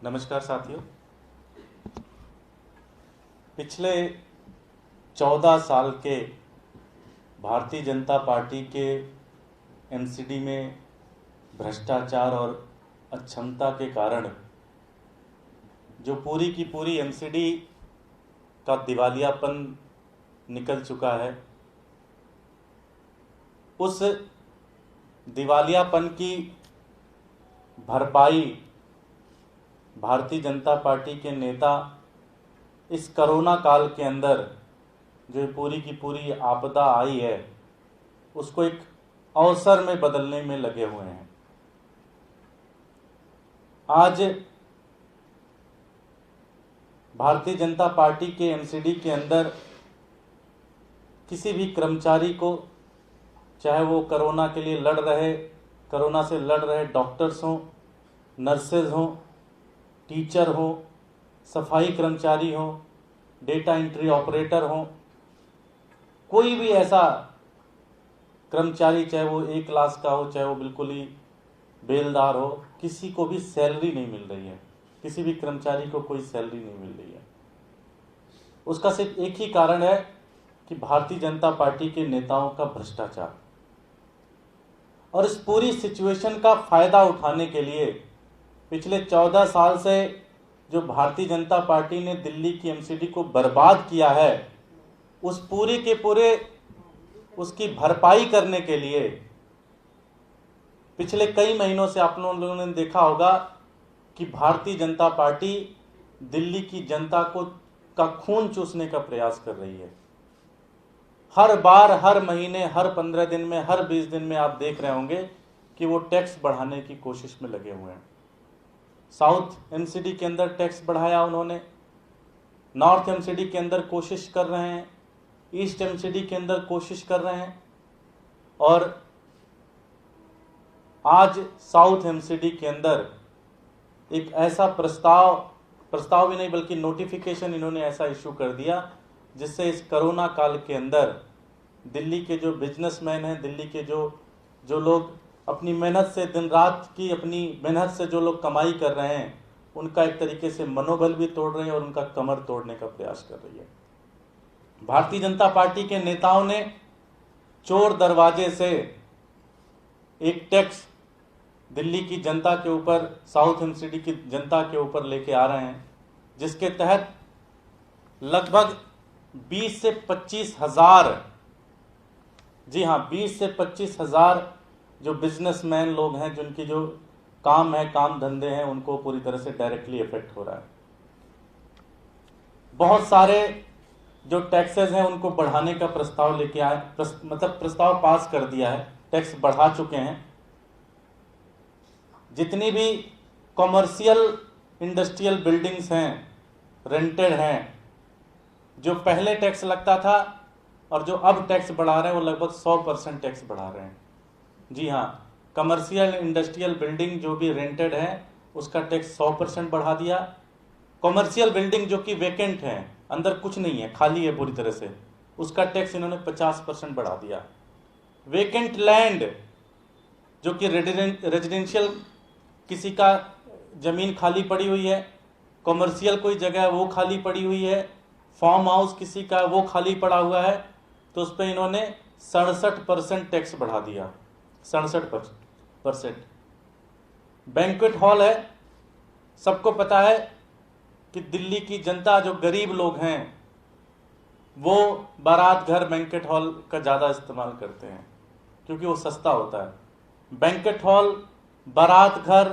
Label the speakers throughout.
Speaker 1: नमस्कार साथियों। पिछले 14 साल के भारतीय जनता पार्टी के एमसीडी में भ्रष्टाचार और अक्षमता के कारण जो पूरी की पूरी एमसीडी का दिवालियापन निकल चुका है, उस दिवालियापन की भरपाई भारतीय जनता पार्टी के नेता इस कोरोना काल के अंदर जो पूरी की पूरी आपदा आई है उसको एक अवसर में बदलने में लगे हुए हैं। आज भारतीय जनता पार्टी के एमसीडी के अंदर किसी भी कर्मचारी को, चाहे वो कोरोना के लिए कोरोना से लड़ रहे डॉक्टर्स हों, नर्सेज हों, टीचर हो, सफाई कर्मचारी हो, डेटा एंट्री ऑपरेटर हो, कोई भी ऐसा कर्मचारी, चाहे वो एक क्लास का हो, चाहे वो बिल्कुल ही बेलदार हो, किसी को भी सैलरी नहीं मिल रही है। किसी भी कर्मचारी को कोई सैलरी नहीं मिल रही है। उसका सिर्फ एक ही कारण है कि भारतीय जनता पार्टी के नेताओं का भ्रष्टाचार। और इस पूरी सिचुएशन का फायदा उठाने के लिए पिछले 14 साल से जो भारतीय जनता पार्टी ने दिल्ली की एमसीडी को बर्बाद किया है, उस पूरे के पूरे उसकी भरपाई करने के लिए पिछले कई महीनों से आप लोगों ने देखा होगा कि भारतीय जनता पार्टी दिल्ली की जनता का खून चूसने का प्रयास कर रही है। हर बार, हर महीने, हर 15 दिन में, हर 20 दिन में आप देख रहे होंगे कि वो टैक्स बढ़ाने की कोशिश में लगे हुए हैं। साउथ एमसीडी के अंदर टैक्स बढ़ाया उन्होंने, नॉर्थ एमसीडी के अंदर कोशिश कर रहे हैं, ईस्ट एमसीडी के अंदर कोशिश कर रहे हैं, और आज साउथ एमसीडी के अंदर एक ऐसा प्रस्ताव भी नहीं बल्कि नोटिफिकेशन इन्होंने ऐसा इशू कर दिया जिससे इस कोरोना काल के अंदर दिल्ली के जो बिजनेसमैन हैं, दिल्ली के जो लोग अपनी मेहनत से, दिन रात की अपनी मेहनत से जो लोग कमाई कर रहे हैं, उनका एक तरीके से मनोबल भी तोड़ रहे हैं और उनका कमर तोड़ने का प्रयास कर रही है। भारतीय जनता पार्टी के नेताओं ने चोर दरवाजे से एक टैक्स दिल्ली की जनता के ऊपर, साउथ एमसीडी की जनता के ऊपर लेके आ रहे हैं, जिसके तहत लगभग 20 से 25 हजार, जी हाँ, 20 से 25 हजार जो बिजनेसमैन लोग हैं, जिनकी जो काम है, काम धंधे हैं, उनको पूरी तरह से डायरेक्टली इफेक्ट हो रहा है। बहुत सारे जो टैक्सेस हैं उनको बढ़ाने का प्रस्ताव लेके आए, मतलब प्रस्ताव पास कर दिया है, टैक्स बढ़ा चुके हैं। जितनी भी कॉमर्शियल इंडस्ट्रियल बिल्डिंग्स हैं, रेंटेड हैं, जो पहले टैक्स लगता था और जो अब टैक्स बढ़ा रहे हैं वो लगभग 100% टैक्स बढ़ा रहे हैं। जी हाँ, कमर्शियल इंडस्ट्रियल बिल्डिंग जो भी रेंटेड है उसका टैक्स 100% बढ़ा दिया। कमर्शियल बिल्डिंग जो कि वेकेंट है, अंदर कुछ नहीं है, खाली है पूरी तरह से, उसका टैक्स इन्होंने 50% बढ़ा दिया। वेकेंट लैंड जो कि रेजिडेंशियल, किसी का जमीन खाली पड़ी हुई है, कमर्शियल कोई जगह है वो खाली पड़ी हुई है, फार्म हाउस किसी का वो खाली पड़ा हुआ है, तो उस पर इन्होंने 67% टैक्स बढ़ा दिया। 67%। बैंक्वेट हॉल है, सबको पता है कि दिल्ली की जनता, जो गरीब लोग हैं, वो बारात घर बैंक्वेट हॉल का ज़्यादा इस्तेमाल करते हैं क्योंकि वो सस्ता होता है। बैंक्वेट हॉल, बारात घर,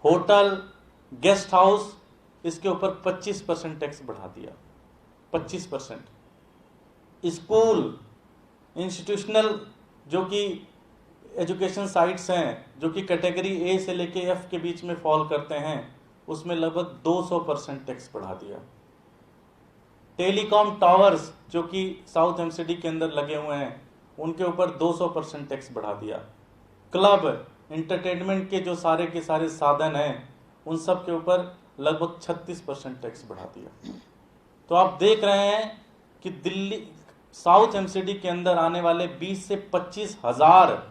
Speaker 1: होटल, गेस्ट हाउस, इसके ऊपर 25% टैक्स बढ़ा दिया। 25%। स्कूल, इंस्टीट्यूशनल जो कि एजुकेशन साइट्स हैं, जो कि कैटेगरी ए से लेके एफ के बीच में फॉल करते हैं, उसमें लगभग 200% टैक्स बढ़ा दिया। टेलीकॉम टावर्स जो कि साउथ एमसीडी के अंदर लगे हुए हैं, उनके ऊपर 200% टैक्स बढ़ा दिया। क्लब, इंटरटेनमेंट के जो सारे के सारे साधन हैं, उन सब के ऊपर लगभग 36% टैक्स बढ़ा दिया। तो आप देख रहे हैं कि दिल्ली साउथ एमसीडी के अंदर आने वाले 20 से 25 हजार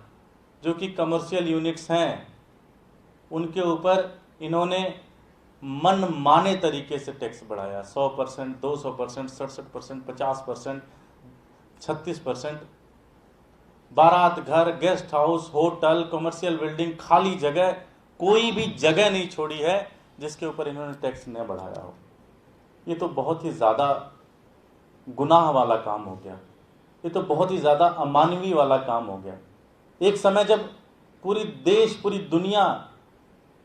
Speaker 1: जो कि कमर्शियल यूनिट्स हैं, उनके ऊपर इन्होंने मनमाने तरीके से टैक्स बढ़ाया। 100%, 200%, 67%, 50%, 36%। बारात घर, guest house, hotel, commercial building, खाली जगह, कोई भी जगह नहीं छोड़ी है जिसके ऊपर इन्होंने टैक्स न बढ़ाया हो। ये तो बहुत ही ज़्यादा गुनाह वाला काम हो गया, ये तो बहुत ही ज़्यादा अमानवीय वाला काम हो गया। एक समय जब पूरी देश, पूरी दुनिया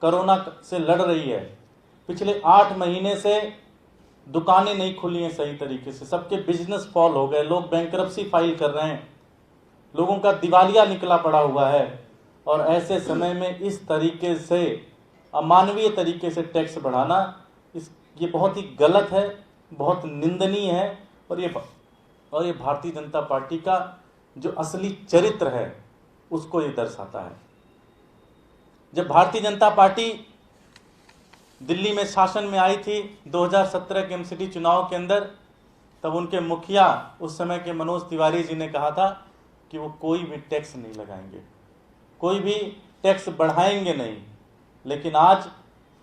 Speaker 1: कोरोना से लड़ रही है, पिछले 8 महीने से दुकानें नहीं खुली हैं सही तरीके से, सबके बिजनेस फॉल हो गए, लोग बैंकरप्सी फाइल कर रहे हैं, लोगों का दिवालिया निकला पड़ा हुआ है। और ऐसे समय में इस तरीके से अमानवीय तरीके से टैक्स बढ़ाना, ये बहुत ही गलत है, बहुत निंदनीय है। और ये भारतीय जनता पार्टी का जो असली चरित्र है उसको ये दर्शाता है। जब भारतीय जनता पार्टी दिल्ली में शासन में आई थी 2017 के एमसीडी चुनाव के अंदर, तब उनके मुखिया उस समय के मनोज तिवारी जी ने कहा था कि वो कोई भी टैक्स नहीं लगाएंगे, कोई भी टैक्स बढ़ाएंगे नहीं। लेकिन आज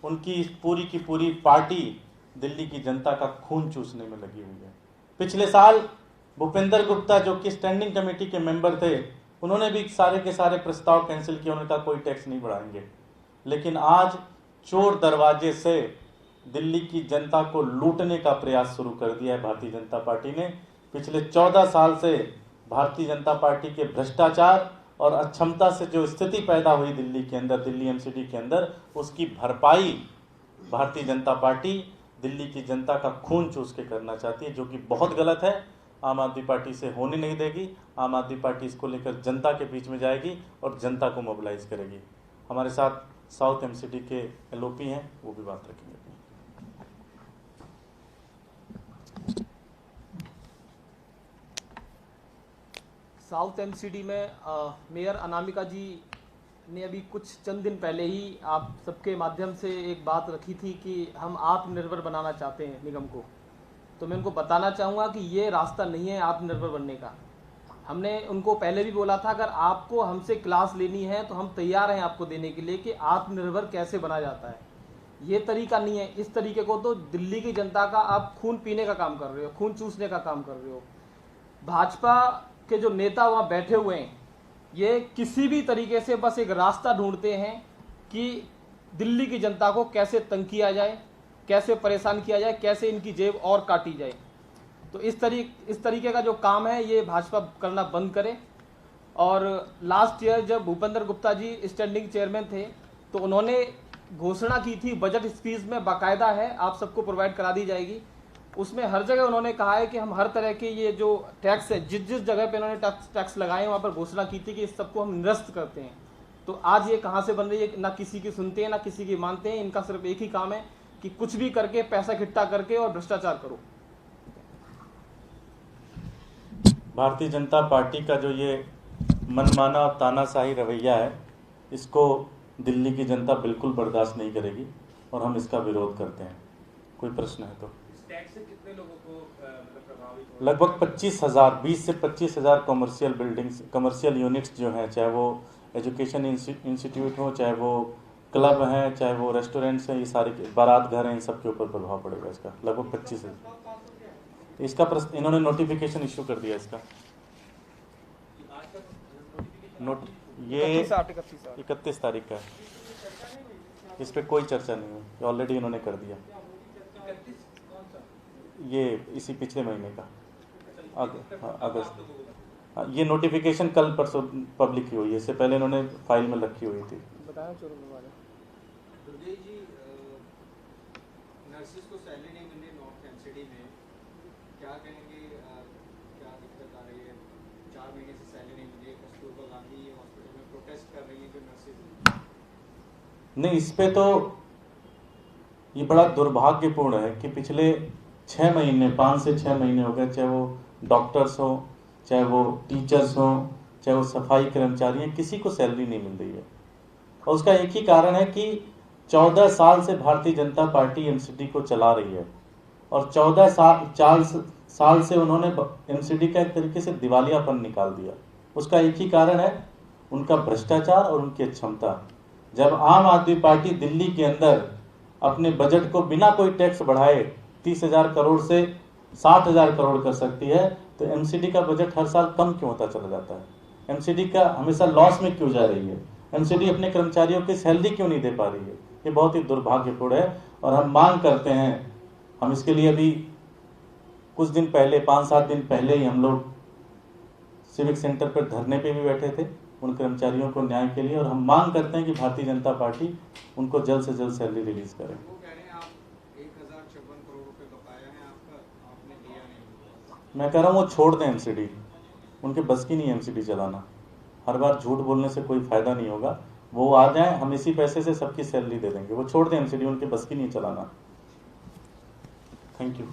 Speaker 1: उनकी पूरी की पूरी पार्टी दिल्ली की जनता का खून चूसने में लगी हुई है। पिछले साल भूपेंद्र गुप्ता जो कि स्टैंडिंग कमेटी के मेंबर थे, उन्होंने भी सारे के सारे प्रस्ताव कैंसिल किए, उन्होंने कहा कोई टैक्स नहीं बढ़ाएंगे। लेकिन आज चोर दरवाजे से दिल्ली की जनता को लूटने का प्रयास शुरू कर दिया है भारतीय जनता पार्टी ने। पिछले 14 साल से भारतीय जनता पार्टी के भ्रष्टाचार और अक्षमता से जो स्थिति पैदा हुई दिल्ली के अंदर, दिल्ली एमसीडी के अंदर, उसकी भरपाई भारतीय जनता पार्टी दिल्ली की जनता का खून चूस के करना चाहती है, जो कि बहुत गलत है। आम आदमी पार्टी से होने नहीं देगी। आम आदमी पार्टी इसको लेकर जनता के बीच में जाएगी और जनता को मोबिलाइज करेगी। हमारे साथ साउथ एमसीडी के एलओपी हैं, वो भी बात रखेंगे।
Speaker 2: साउथ एमसीडी में मेयर अनामिका जी ने अभी कुछ चंद दिन पहले ही आप सबके माध्यम से एक बात रखी थी कि हम आत्मनिर्भर बनाना चाहते हैं निगम को। तो मैं उनको बताना चाहूँगा कि ये रास्ता नहीं है आत्मनिर्भर बनने का। हमने उनको पहले भी बोला था, अगर आपको हमसे क्लास लेनी है तो हम तैयार हैं आपको देने के लिए कि आत्मनिर्भर कैसे बना जाता है। ये तरीका नहीं है। इस तरीके को तो दिल्ली की जनता का आप खून पीने का काम कर रहे हो, खून चूसने का काम कर रहे हो। भाजपा के जो नेता वहाँ बैठे हुए हैं, ये किसी भी तरीके से बस एक रास्ता ढूंढते हैं कि दिल्ली की जनता को कैसे तंग किया जाए, कैसे परेशान किया जाए, कैसे इनकी जेब और काटी जाए। तो इस तरीके का जो काम है ये भाजपा करना बंद करे। और लास्ट ईयर जब भूपेंद्र गुप्ता जी स्टैंडिंग चेयरमैन थे तो उन्होंने घोषणा की थी, बजट स्पीच में बाकायदा है, आप सबको प्रोवाइड करा दी जाएगी। उसमें हर जगह उन्होंने कहा है कि हम हर तरह के ये जो टैक्स है, जिस जिस जगह पे उन्होंने टैक्स लगाए वहाँ पर घोषणा की थी कि इस सबको हम निरस्त करते हैं। तो आज ये कहाँ से बन रही है? ना किसी की सुनते हैं, ना किसी की मानते हैं। इनका सिर्फ एक ही काम है कि कुछ भी करके पैसा इकट्ठा करके और भ्रष्टाचार करो।
Speaker 1: भारतीय जनता पार्टी का जो ये मनमाना और तानाशाही रवैया है, इसको दिल्ली की जनता बिल्कुल बर्दाश्त नहीं करेगी और हम इसका विरोध करते हैं। कोई प्रश्न है तो?
Speaker 3: टैक्स से कितने लोगों को प्रभावित हो?
Speaker 1: लगभग 25,000, 20 से 25,000 कमर्शियल बिल्डिंग्स, कमर्शियल यूनिट्स जो हैं, चाहे वो एजुकेशन इंस्टीट्यूट हो, चाहे वो क्लब हैं, चाहे वो रेस्टोरेंट्स हैं, ये सारे बारात घर हैं, इन सब के ऊपर प्रभाव पड़ेगा इसका। लगभग 25,000 इसका इन्होंने नोटिफिकेशन इशू कर दिया इसका। ये 31 तारीख का है। इस पर कोई चर्चा नहीं हुई, ऑलरेडी इन्होंने कर दिया। ये इसी पिछले महीने का अगस्त। हाँ, ये नोटिफिकेशन कल परसों पब्लिक की हुई है, इससे पहले इन्होंने फाइल में रखी हुई थी।
Speaker 3: दुर्गेश जी, नर्सिस को सैलरी नहीं मिल रही नॉर्थ एमसीडी में, क्या कहेंगे? क्या दिक्कत आ रही है? 4 महीने से सैलरी नहीं मिल रही है। कस्तूरबा गांधी हॉस्पिटल में प्रोटेस्ट कर रही है जो नर्सिस।
Speaker 1: नहीं, इस पे तो ये बड़ा दुर्भाग्यपूर्ण है कि पिछले 6 महीने, 5 से 6 महीने हो गए, चाहे वो डॉक्टर्स हो, चाहे वो टीचर्स हो, चाहे वो सफाई कर्मचारी हैं, किसी को सैलरी नहीं मिल रही है। और उसका एक ही कारण है कि 14 साल से भारतीय जनता पार्टी एमसीडी को चला रही है और 4 साल से उन्होंने एमसीडी का एक तरीके से दिवालियापन निकाल दिया। उसका एक ही कारण है, उनका भ्रष्टाचार और उनकी अक्षमता। जब आम आदमी पार्टी दिल्ली के अंदर अपने बजट को बिना कोई टैक्स बढ़ाए 30,000 करोड़ से 60,000 करोड़ कर सकती है, तो एमसीडी का बजट हर साल कम क्यों होता चला जाता है? एमसीडी का हमेशा लॉस में क्यों जा रही है? एमसीडी अपने कर्मचारियों की सैलरी क्यों नहीं दे पा रही है? ये बहुत ही दुर्भाग्यपूर्ण है और हम मांग करते हैं, हम इसके लिए अभी कुछ दिन पहले 5-7 दिन पहले ही हम लोग सिविक सेंटर पर धरने पे भी बैठे थे उन कर्मचारियों को न्याय के लिए, और हम मांग करते हैं कि भारतीय जनता पार्टी उनको जल्द से जल्द सैलरी रिलीज करे।
Speaker 3: वो कह रहे हैं आप 1056 करोड़ रुपए बकाया है आपका, आपने दिया नहीं।
Speaker 1: मैं कह रहा हूँ वो छोड़ दें एमसीडी, उनके बस की नहीं है एमसीडी चलाना। हर बार झूठ बोलने से कोई फायदा नहीं होगा। वो आ जाएं, हम इसी पैसे से सबकी सैलरी दे देंगे। वो छोड़ दें एमसीडी, उनके बस की नहीं चलाना। Thank you.